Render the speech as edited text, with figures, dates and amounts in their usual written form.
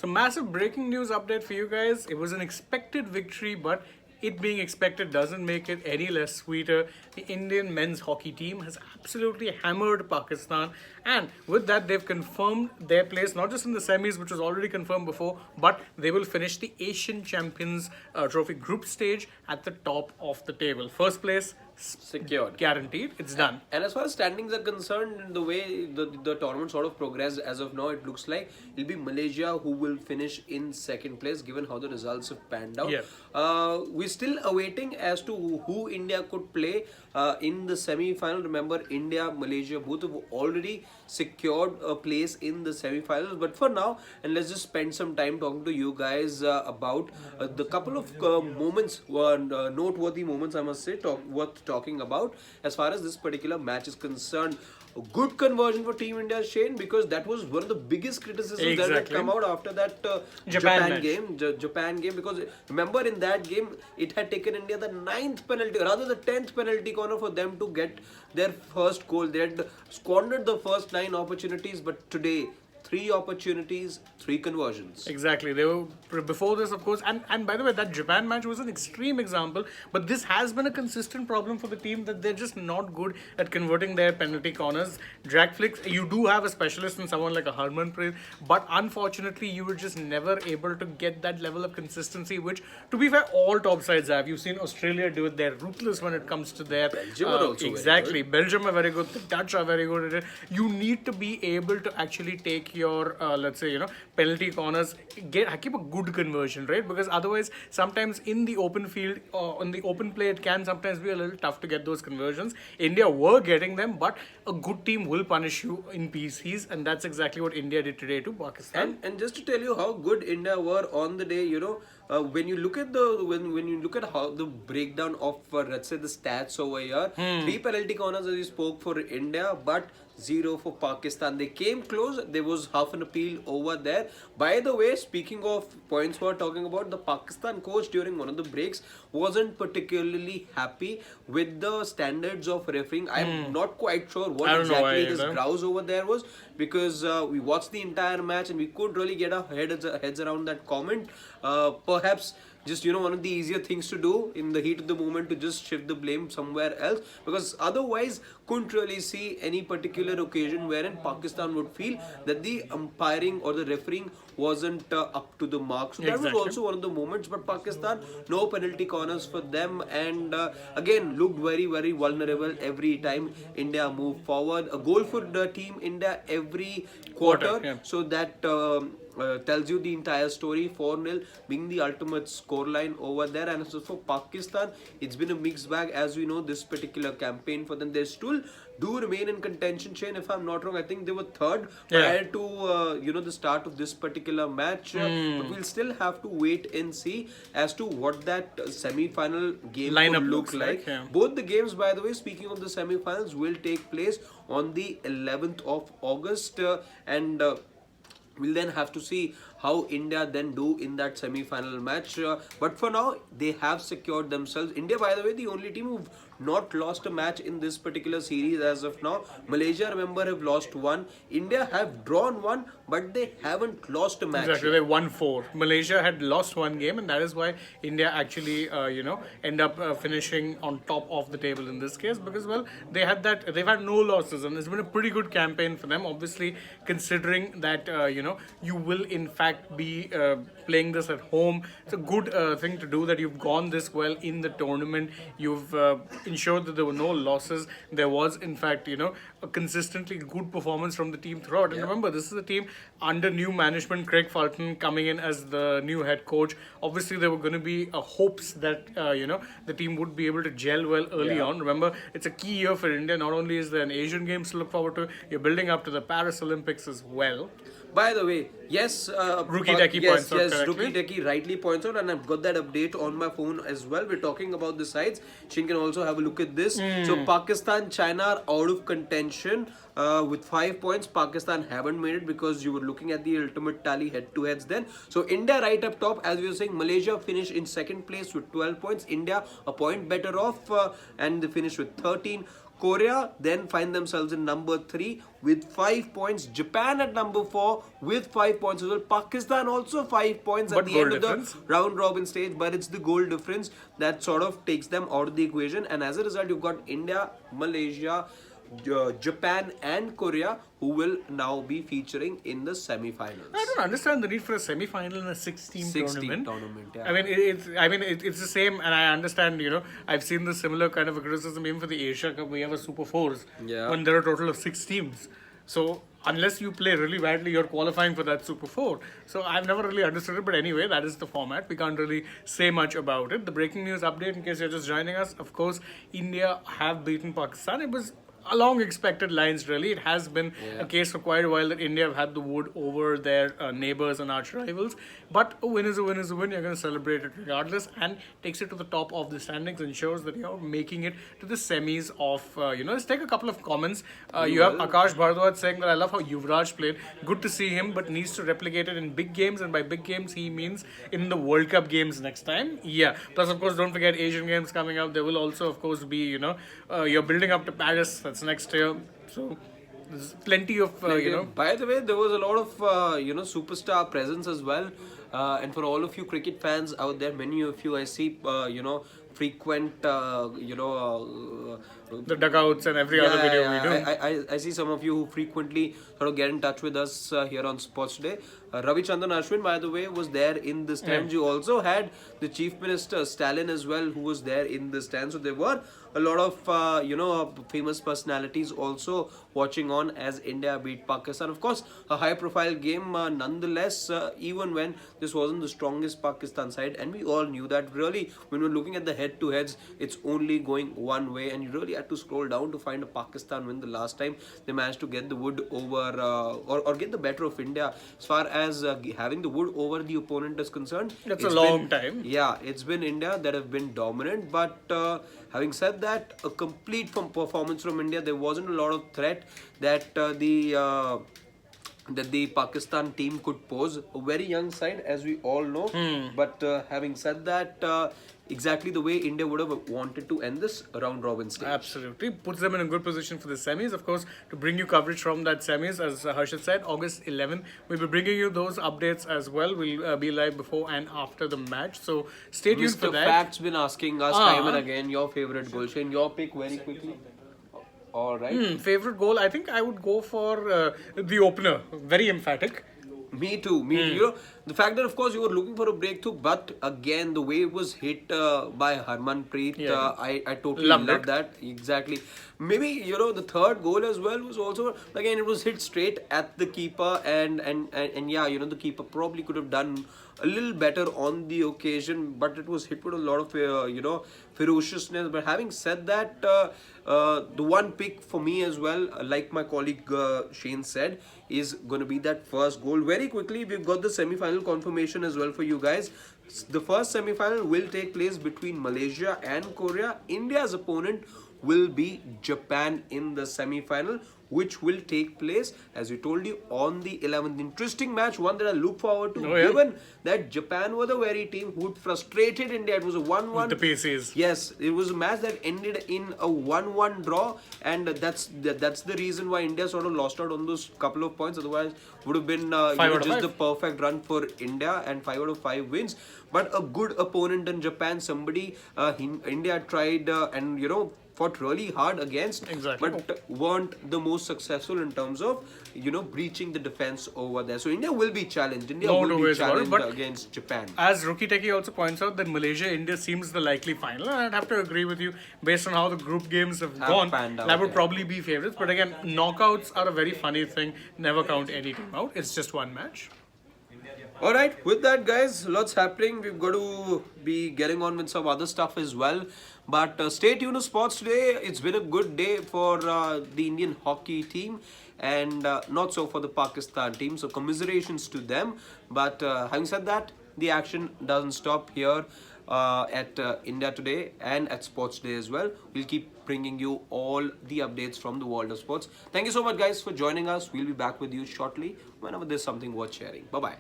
So massive breaking news update for you guys. It was an expected victory, but it being expected doesn't make it any less sweeter. The Indian men's hockey team has absolutely hammered Pakistan, and with that, they've confirmed their place not just in the semis, which was already confirmed before, but they will finish the Asian Champions Trophy group stage at the top of the table. First place Secured. guaranteed. It's done. And as far as standings are concerned, the way the tournament sort of progressed as of now, it looks like it'll be Malaysia who will finish in second place, given how the results have panned out. Yeah. We're still awaiting as to who India could play in the semi-final. Remember, India, Malaysia, both have already secured a place in the semi-finals. But for now, and let's just spend some time talking to you guys about the couple of moments, noteworthy moments, I must say, worth talking about as far as this particular match is concerned. A good conversion for Team India, Shane, because that was one of the biggest criticisms that had come out after that Japan Japan game. Because remember, in that game, it had taken India the 9th penalty, rather the 10th penalty corner for them to get their first goal. They had squandered the first 9 opportunities, but today 3 opportunities, 3 conversions. Exactly. They were before this, of course, and by the way, that Japan match was an extreme example. But this has been a consistent problem for the team that they're just not good at converting their penalty corners. Drag flicks. You do have a specialist in someone like a Harmanpreet, but unfortunately, you were just never able to get that level of consistency. Which, to be fair, all top sides have. You've seen Australia do it. They're ruthless when it comes to their Belgium are also exactly. Belgium are very good. The Dutch are very good at it. You need to be able to actually take your let's say penalty corners, keep a good conversion, right? Because otherwise sometimes in the open field or on the open play it can sometimes be a little tough to get those conversions. India were getting them, but a good team will punish you in PCs, and that's exactly what India did today to Pakistan. And just to tell you how good India were on the day, when you look at the when you look at how the breakdown of let's say the stats over here, 3 penalty corners as we spoke for India, but 0 for Pakistan. They came close. There was half an appeal over there. By the way, speaking of points we're talking about, the Pakistan coach during one of the breaks wasn't particularly happy with the standards of refereeing. I'm not quite sure what exactly his grouse over there was, because we watched the entire match and we couldn't really get our heads around that comment. Perhaps just one of the easier things to do in the heat of the moment, to just shift the blame somewhere else, because otherwise couldn't really see any particular occasion wherein Pakistan would feel that the umpiring or the refereeing wasn't up to the mark. So that was also one of the moments. But Pakistan, no penalty corners for them, and again looked very, very vulnerable every time India moved forward. A goal for the team India every quarter. So that tells you the entire story. 4-0 being the ultimate scoreline over there. And so for Pakistan, it's been a mixed bag, as we know, this particular campaign for them. They still do remain in contention, Shane, if I'm not wrong. I think they were 3rd prior to the start of this particular match. But we'll still have to wait and see as to what that semi-final game lineup will look like. Both the games, by the way, speaking of the semi-finals, will take place on the 11th of August, and we'll then have to see how India then do in that semi-final match. But for now, they have secured themselves. India, by the way, the only team who've not lost a match in this particular series as of now. Malaysia, remember, have lost 1. India have drawn 1, but they haven't lost a match. Exactly, they won 4. Malaysia had lost 1 game, and that is why India actually, end up finishing on top of the table in this case, because, well, they've had no losses, and it's been a pretty good campaign for them. Obviously, considering that, you will in fact be playing this at home. It's a good thing to do that you've gone this well in the tournament. You've ensured that there were no losses. There was, in fact, a consistently good performance from the team throughout. And remember, this is a team under new management. Craig Fulton coming in as the new head coach. Obviously, there were going to be hopes that the team would be able to gel well early on. Remember, it's a key year for India. Not only is there an Asian Games to look forward to, you're building up to the Paris Olympics as well. By the way, yes, Rookie Techie points out correctly. Rookie Techie rightly points out, and I've got that update on my phone as well. We're talking about the sides. Shin can also have a look at this. So Pakistan, China are out of contention with 5 points. Pakistan haven't made it because you were looking at the ultimate tally head-to-heads then. So India right up top, as we were saying. Malaysia finished in 2nd place with 12 points. India a point better off, and they finished with 13. Korea then find themselves in number 3 with 5 points. Japan at number 4 with 5 points as well. Pakistan also 5 points at But the goal end of difference. the round robin stage, but it's the goal difference that sort of takes them out of the equation. And as a result, you've got India, Malaysia, Japan and Korea who will now be featuring in the semi-finals. I don't understand the need for a semi-final in a 16 16 tournament. yeah. It's the same, and I understand. I've seen the similar kind of a criticism even for the Asia Cup. We have a Super Fours Yeah. when there are a total of 6 teams. So unless you play really badly, you're qualifying for that Super Four. So I've never really understood it, but anyway, that is the format. We can't really say much about it. The breaking news update, in case you're just joining us, of course, India have beaten Pakistan. It was along expected lines, really. It has been a case for quite a while that India have had the wood over their neighbors and arch rivals. But a win is a win is a win. You're going to celebrate it regardless, and takes it to the top of the standings, ensures that you're making it to the semis of, let's take a couple of comments. You have Akash Bhardwaj saying that I love how Yuvraj played. Good to see him, but needs to replicate it in big games. And by big games, he means in the World Cup games next time. Yeah. Plus, of course, don't forget Asian Games coming up. There will also, of course, be, you're building up to Paris. That's next year. So there's plenty of, By the way, there was a lot of, superstar presence as well. And for all of you cricket fans out there, many of you I see, frequent, the dugouts and every other video we do. I see some of you who frequently sort of get in touch with us here on Sports Today. Ravi Chandran Ashwin, by the way, was there in the stands. You also had the Chief Minister Stalin as well, who was there in the stands. So there were a lot of famous personalities also watching on as India beat Pakistan. Of course, a high-profile game nonetheless, even when this wasn't the strongest Pakistan side, and we all knew that. Really, when we're looking at the head-to-heads, it's only going one way, and you really had to scroll down to find a Pakistan win. The last time they managed to get the wood over or get the better of India as far as having the wood over the opponent is concerned. That's a long time. Yeah, it's been India that have been dominant, but having said that, a complete performance from India. There wasn't a lot of threat that the Pakistan team could pose. A very young side, as we all know. But having said that, exactly the way India would have wanted to end this round robin stage. Absolutely. Puts them in a good position for the semis. Of course, to bring you coverage from that semis, as Harshit said, August 11. We'll be bringing you those updates as well. We'll be live before and after the match. So stay tuned for Mr. that. Fact's been asking us time and again, your favorite goal. Shane, your pick very quickly. All right. Favorite goal? I think I would go for the opener. Very emphatic. Me too. You know, the fact that of course you were looking for a breakthrough, but again the way it was hit by Harmanpreet, I totally love that. Exactly. Maybe the third goal as well was also, again, it was hit straight at the keeper, and yeah, the keeper probably could have done a little better on the occasion, but it was hit with a lot of ferociousness. But having said that, the one pick for me as well, like my colleague Shane said, is going to be that first goal. Very quickly, we've got the semi-final confirmation as well for you guys. The first semi-final will take place between Malaysia and Korea. India's opponent will be Japan in the semi-final, which will take place, as we told you, on the 11th. Interesting match, one that I look forward to, given that Japan were the very team who frustrated India. It was a 1-1. The PCs. Yes, it was a match that ended in a 1-1 draw, and that's the reason why India sort of lost out on those couple of points. Otherwise, would have been just the perfect run for India, and 5 out of 5 wins. But a good opponent in Japan, somebody India tried and fought really hard against, but weren't the most successful in terms of breaching the defense over there. So India will be challenged. India will be challenged against Japan. As Rookie Techie also points out, that Malaysia-India seems the likely final, and I'd have to agree with you based on how the group games have gone. That would probably be favorites. But again, knockouts are a very funny thing. Never count any team out. It's just one match. Alright, with that guys, lots happening. We've got to be getting on with some other stuff as well. But stay tuned to Sports Today. It's been a good day for the Indian hockey team, and not so for the Pakistan team. So commiserations to them. But having said that, the action doesn't stop here at India Today and at Sports Day as well. We'll keep bringing you all the updates from the world of sports. Thank you so much guys for joining us. We'll be back with you shortly whenever there's something worth sharing. Bye-bye.